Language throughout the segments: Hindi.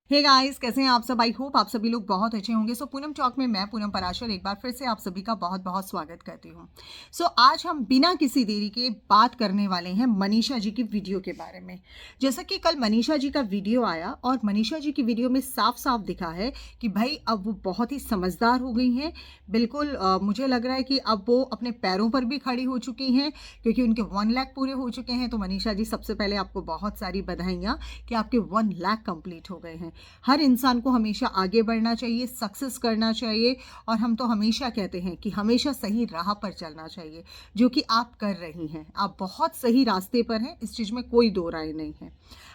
हे गाइस, कैसे हैं आप सब। आई होप आप सभी लोग बहुत अच्छे होंगे। सो पूनम टॉक में मैं पूनम पराशर एक बार फिर से आप सभी का बहुत बहुत स्वागत करती हूँ। सो आज हम बिना किसी देरी के बात करने वाले हैं मनीषा जी की वीडियो के बारे में। जैसा कि कल मनीषा जी का वीडियो आया और मनीषा जी की वीडियो में साफ साफ दिखा है कि भाई अब वो बहुत ही समझदार हो गई हैं। बिल्कुल मुझे लग रहा है कि अब वो अपने पैरों पर भी खड़ी हो चुकी हैं, क्योंकि उनके 1 लाख पूरे हो चुके हैं। तो मनीषा जी, सबसे पहले आपको बहुत सारी बधाइयाँ कि आपके 1 लाख कंप्लीट हो गए हैं। हर इंसान को हमेशा आगे बढ़ना चाहिए, सक्सेस करना चाहिए, और हम तो हमेशा कहते हैं कि हमेशा सही राह पर चलना चाहिए, जो कि आप कर रही हैं। आप बहुत सही रास्ते पर हैं, इस चीज़ में कोई दो राय नहीं है।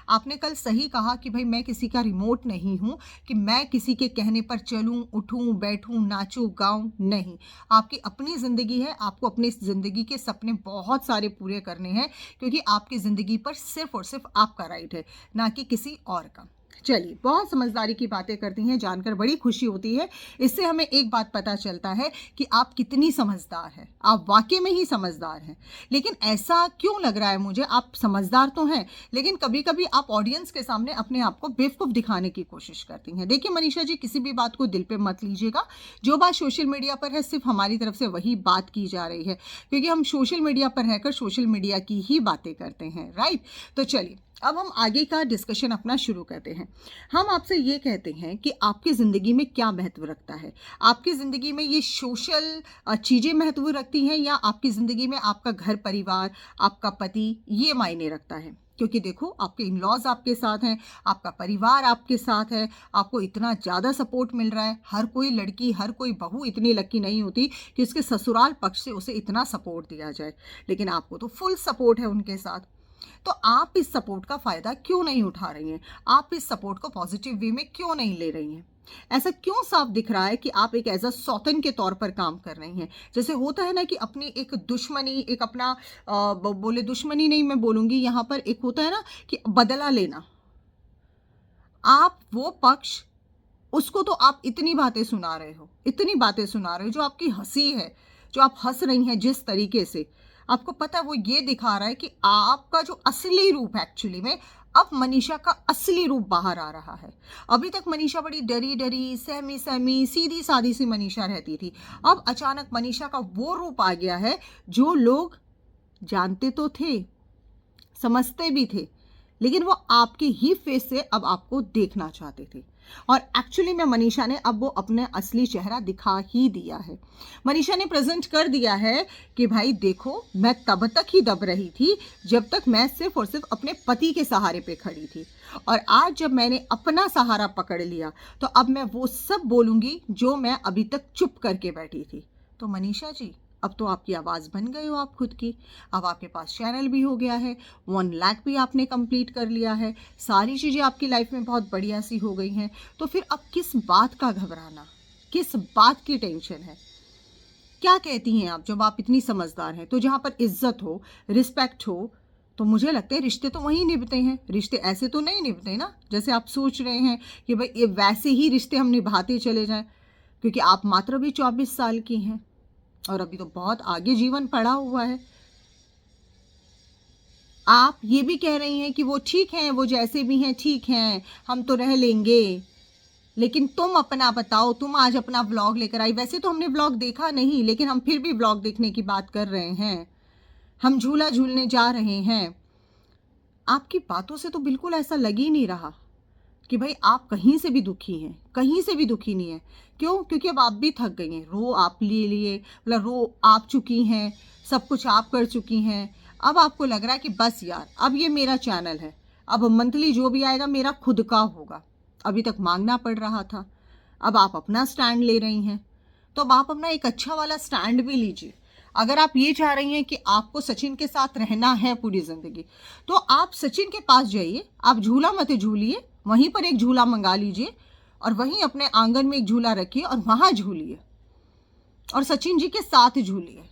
आपने कल सही कहा कि भाई मैं किसी का रिमोट नहीं हूँ कि मैं किसी के कहने पर चलूँ, उठूँ, बैठूँ, नाचूँ, गाऊँ, नहीं। आपकी अपनी ज़िंदगी है, आपको अपनी ज़िंदगी के सपने बहुत सारे पूरे करने हैं, क्योंकि आपकी ज़िंदगी पर सिर्फ और सिर्फ आपका राइट है, ना कि किसी और का। चलिए, बहुत समझदारी की बातें करती हैं, जानकर बड़ी खुशी होती है। इससे हमें एक बात पता चलता है कि आप कितनी समझदार हैं। आप वाकई में ही समझदार हैं। लेकिन ऐसा क्यों लग रहा है मुझे, आप समझदार तो हैं, लेकिन कभी कभी आप ऑडियंस के सामने अपने आप को बेवकूफ़ दिखाने की कोशिश करती हैं। देखिए मनीषा जी, किसी भी बात को दिल पे मत लीजिएगा। जो बात सोशल मीडिया पर है, सिर्फ हमारी तरफ से वही बात की जा रही है, क्योंकि हम सोशल मीडिया पर रहकर सोशल मीडिया की ही बातें करते हैं, राइट। तो चलिए, अब हम आगे का डिस्कशन अपना शुरू करते हैं। हम आपसे ये कहते हैं कि आपकी ज़िंदगी में क्या महत्व रखता है। आपकी ज़िंदगी में ये सोशल चीज़ें महत्व रखती हैं, या आपकी ज़िंदगी में आपका घर परिवार, आपका पति, ये मायने रखता है। क्योंकि देखो, आपके इन लॉज आपके साथ हैं, आपका परिवार आपके साथ है, आपको इतना ज़्यादा सपोर्ट मिल रहा है। हर कोई लड़की, हर कोई बहू इतनी लकी नहीं होती कि उसके ससुराल पक्ष से उसे इतना सपोर्ट दिया जाए, लेकिन आपको तो फुल सपोर्ट है उनके साथ। तो आप इस सपोर्ट का फ़ायदा क्यों नहीं उठा रही हैं? आप इस सपोर्ट को पॉजिटिव वे में क्यों नहीं ले रही हैं? ऐसा क्यों साफ दिख रहा है कि आप एक एज अ सौतन के तौर पर काम कर रही हैं? जैसे होता है ना कि अपनी एक दुश्मनी, एक अपना बोले दुश्मनी नहीं मैं बोलूँगी, यहाँ पर एक होता है ना कि बदला लेना। आप वो पक्ष, उसको तो आप इतनी बातें सुना रहे हो, इतनी बातें सुना रहे हो, जो आपकी हंसी है, जो आप हंस रही हैं जिस तरीके से, आपको पता है वो ये दिखा रहा है कि आपका जो असली रूप है, एक्चुअली में अब मनीषा का असली रूप बाहर आ रहा है। अभी तक मनीषा बड़ी डरी डरी, सहमी सहमी, सीधी सादी सी मनीषा रहती थी। अब अचानक मनीषा का वो रूप आ गया है जो लोग जानते तो थे, समझते भी थे, लेकिन वो आपके ही फेस से अब आपको देखना चाहते थे। और एक्चुअली में मनीषा ने अब वो अपना असली चेहरा दिखा ही दिया है। मनीषा ने प्रेजेंट कर दिया है कि भाई देखो, मैं तब तक ही दब रही थी जब तक मैं सिर्फ और सिर्फ अपने पति के सहारे पे खड़ी थी, और आज जब मैंने अपना सहारा पकड़ लिया, तो अब मैं वो सब बोलूंगी जो मैं अभी तक चुप करके बैठी थी। तो मनीषा जी, अब तो आपकी आवाज़ बन गए हो आप खुद की। अब आपके पास चैनल भी हो गया है, 1 लाख भी आपने कंप्लीट कर लिया है, सारी चीज़ें आपकी लाइफ में बहुत बढ़िया सी हो गई हैं। तो फिर अब किस बात का घबराना, किस बात की टेंशन है? क्या कहती हैं आप? जब आप इतनी समझदार हैं, तो जहाँ पर इज्जत हो, रिस्पेक्ट हो, तो मुझे लगता है रिश्ते तो वहीं निभते हैं। रिश्ते ऐसे तो नहीं निभते ना, जैसे आप सोच रहे हैं कि भाई ये वैसे ही रिश्ते हम निभाते चले जाएं। क्योंकि आप मात्र भी 24 साल की हैं, और अभी तो बहुत आगे जीवन पड़ा हुआ है। आप ये भी कह रही हैं कि वो ठीक हैं, वो जैसे भी हैं ठीक हैं, हम तो रह लेंगे। लेकिन तुम अपना बताओ, तुम आज अपना व्लॉग लेकर आई। वैसे तो हमने व्लॉग देखा नहीं, लेकिन हम फिर भी व्लॉग देखने की बात कर रहे हैं। हम झूला झूलने जा रहे हैं। आपकी बातों से तो बिल्कुल ऐसा लग ही नहीं रहा कि भाई आप कहीं से भी दुखी हैं, कहीं से भी दुखी नहीं है। क्यों? क्योंकि अब आप भी थक गई हैं। रो आप लिए मतलब रो आप चुकी हैं, सब कुछ आप कर चुकी हैं। अब आपको लग रहा है कि बस यार, अब ये मेरा चैनल है, अब मंथली जो भी आएगा मेरा खुद का होगा। अभी तक मांगना पड़ रहा था, अब आप अपना स्टैंड ले रही हैं। तो अब आप अपना एक अच्छा वाला स्टैंड भी लीजिए। अगर आप ये चाह रही हैं कि आपको सचिन के साथ रहना है पूरी ज़िंदगी, तो आप सचिन के पास जाइए, आप झूला मत झूलिए, वहीं पर एक झूला मंगा लीजिए, और वहीं अपने आंगन में एक झूला रखिए और वहाँ झूलिए, और सचिन जी के साथ झूलिए।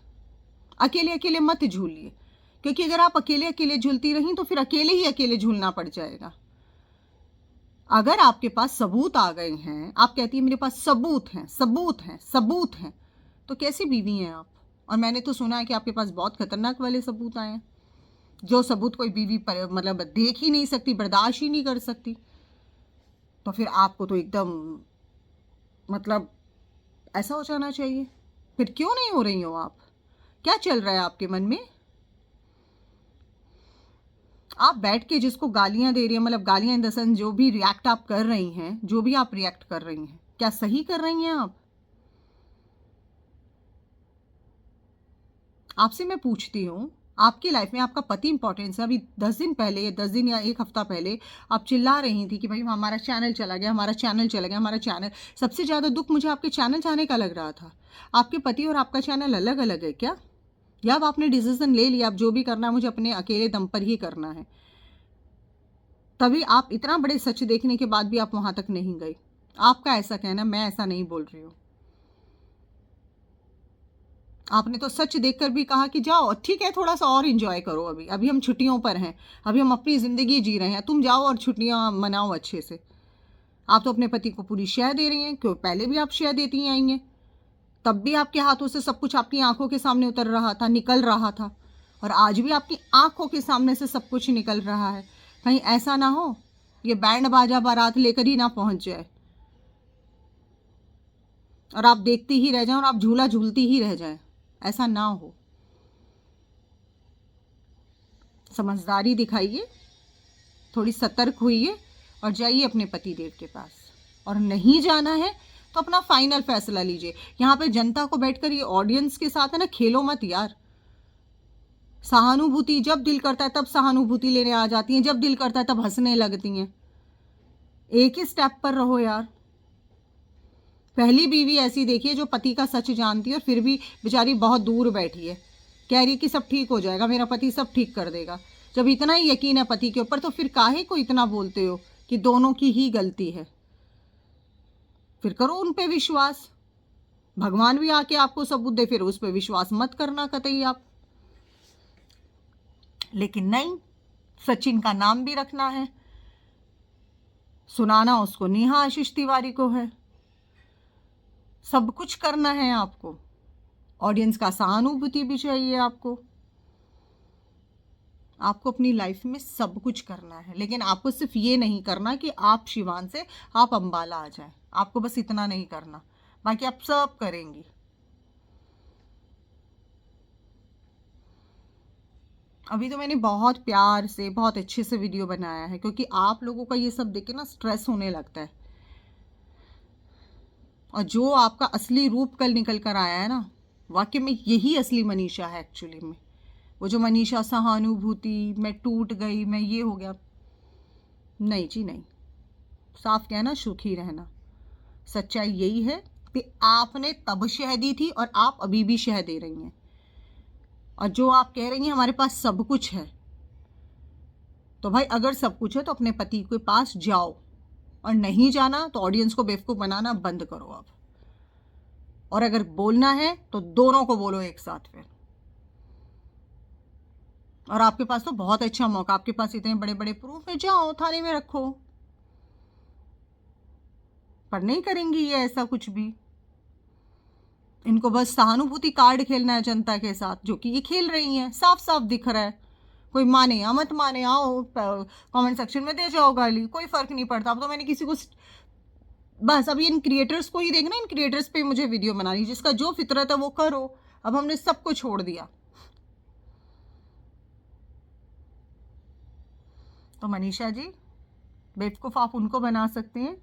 अकेले अकेले मत झूलिए, क्योंकि अगर आप अकेले अकेले झूलती रहीं तो फिर अकेले ही अकेले झूलना पड़ जाएगा। अगर आपके पास सबूत आ गए हैं, आप कहती है मेरे पास सबूत हैं, सबूत हैं, सबूत हैं, तो कैसी बीवी हैं आप? और मैंने तो सुना है कि आपके पास बहुत खतरनाक वाले सबूत आए हैं, जो सबूत कोई बीवी पर मतलब देख ही नहीं सकती, बर्दाश्त ही नहीं कर सकती। तो फिर आपको तो एकदम मतलब ऐसा हो जाना चाहिए। फिर क्यों नहीं हो रही हो आप? क्या चल रहा है आपके मन में? आप बैठ के जिसको गालियां दे रही हैं, मतलब गालियां इन द सेंस जो भी रिएक्ट आप कर रही हैं, जो भी आप रिएक्ट कर रही हैं, क्या सही कर रही हैं आप? आपसे मैं पूछती हूँ, आपकी लाइफ में आपका पति इंपॉर्टेंस है। अभी 10 दिन पहले, 10 दिन या एक हफ्ता पहले आप चिल्ला रही थी कि भाई हमारा चैनल चला गया, हमारा चैनल चला गया, हमारा चैनल। सबसे ज़्यादा दुख मुझे आपके चैनल जाने का लग रहा था। आपके पति और आपका चैनल अलग अलग है क्या? या अब आपने डिसीजन ले लिया, अब जो भी करना है मुझे अपने अकेले दम पर ही करना है? तभी आप इतना बड़े सच देखने के बाद भी आप वहां तक नहीं गई। आपका ऐसा कहना, मैं ऐसा नहीं बोल रही हूँ। आपने तो सच देखकर भी कहा कि जाओ, ठीक है, थोड़ा सा और एंजॉय करो, अभी अभी हम छुट्टियों पर हैं, अभी हम अपनी ज़िंदगी जी रहे हैं, तुम जाओ और छुट्टियां मनाओ अच्छे से। आप तो अपने पति को पूरी शय दे रही हैं, क्यों? पहले भी आप शय देती आई हैं, तब भी आपके हाथों से सब कुछ आपकी आंखों के सामने उतर रहा था, निकल रहा था, और आज भी आपकी आंखों के सामने से सब कुछ निकल रहा है। कहीं ऐसा ना हो ये बैंड बाजा बारात लेकर ही ना पहुंच जाए और आप देखती ही रह जाएं और आप झूला झूलती ही रह जाएं। ऐसा ना हो। समझदारी दिखाइए, थोड़ी सतर्क होइए और जाइए अपने पति देव के पास। और नहीं जाना है तो अपना फाइनल फैसला लीजिए। यहाँ पे जनता को बैठकर, ये ऑडियंस के साथ है ना, खेलो मत यार। सहानुभूति जब दिल करता है तब सहानुभूति लेने आ जाती हैं, जब दिल करता है तब हंसने लगती हैं। एक ही स्टेप पर रहो यार। पहली बीवी ऐसी देखिए जो पति का सच जानती है और फिर भी बेचारी बहुत दूर बैठी है, कह रही कि सब ठीक हो जाएगा, मेरा पति सब ठीक कर देगा। जब इतना ही यकीन है पति के ऊपर तो फिर काहे को इतना बोलते हो कि दोनों की ही गलती है? फिर करो उन पे विश्वास। भगवान भी आके आपको सबूत दे, फिर उस पर विश्वास मत करना कतई आप। लेकिन नहीं, सचिन का नाम भी रखना है, सुनाना उसको नेहा आशीष तिवारी को है, सब कुछ करना है आपको। ऑडियंस का सहानुभूति भी चाहिए आपको। आपको अपनी लाइफ में सब कुछ करना है, लेकिन आपको सिर्फ ये नहीं करना कि आप शिवान से आप अंबाला आ जाए। आपको बस इतना नहीं करना, बाकी आप सब करेंगी। अभी तो मैंने बहुत प्यार से, बहुत अच्छे से वीडियो बनाया है, क्योंकि आप लोगों का ये सब देख के ना स्ट्रेस होने लगता है। और जो आपका असली रूप कल निकल कर आया है ना, वाकई में यही असली मनीषा है एक्चुअली में। वो जो मनीषा सहानुभूति, मैं टूट गई, मैं ये हो गया, नहीं जी नहीं। साफ कहना, सुखी रहना। सच्चाई यही है कि आपने तब शह दी थी और आप अभी भी शह दे रही हैं। और जो आप कह रही हैं हमारे पास सब कुछ है, तो भाई अगर सब कुछ है तो अपने पति के पास जाओ, और नहीं जाना तो ऑडियंस को बेवकूफ़ बनाना बंद करो आप। और अगर बोलना है तो दोनों को बोलो एक साथ फिर। और आपके पास तो बहुत अच्छा मौका, आपके पास इतने बड़े बड़े प्रूफ है, जाओ थाने में रखो। पर नहीं करेंगी ये ऐसा कुछ भी। इनको बस सहानुभूति कार्ड खेलना है जनता के साथ, जो कि ये खेल रही हैं, साफ साफ दिख रहा है। कोई माने या मत माने, आओ कमेंट सेक्शन में दे जाओ गाली, कोई फर्क नहीं पड़ता। अब तो मैंने किसी को, बस अभी इन क्रिएटर्स को ही देखना, इन क्रिएटर्स पे मुझे वीडियो बनानी, जिसका जो फितरत है वो करो। अब हमने सबको छोड़ दिया। तो मनीषा जी, बेवकूफ़ आप उनको बना सकते हैं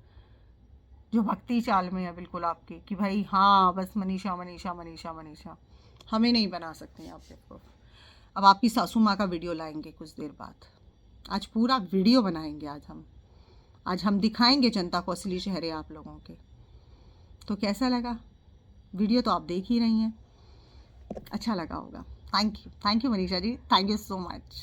जो भक्ति चाल में है बिल्कुल आपकी, कि भाई हाँ बस मनीषा मनीषा मनीषा मनीषा। हमें नहीं बना सकते हैं आप बेवकूफ़। अब आपकी सासू माँ का वीडियो लाएंगे कुछ देर बाद। आज पूरा वीडियो बनाएंगे आज हम दिखाएंगे जनता को असली चेहरे आप लोगों के। तो कैसा लगा वीडियो? तो आप देख ही रही हैं, अच्छा लगा होगा। Thank you Manisha ji, thank you so much.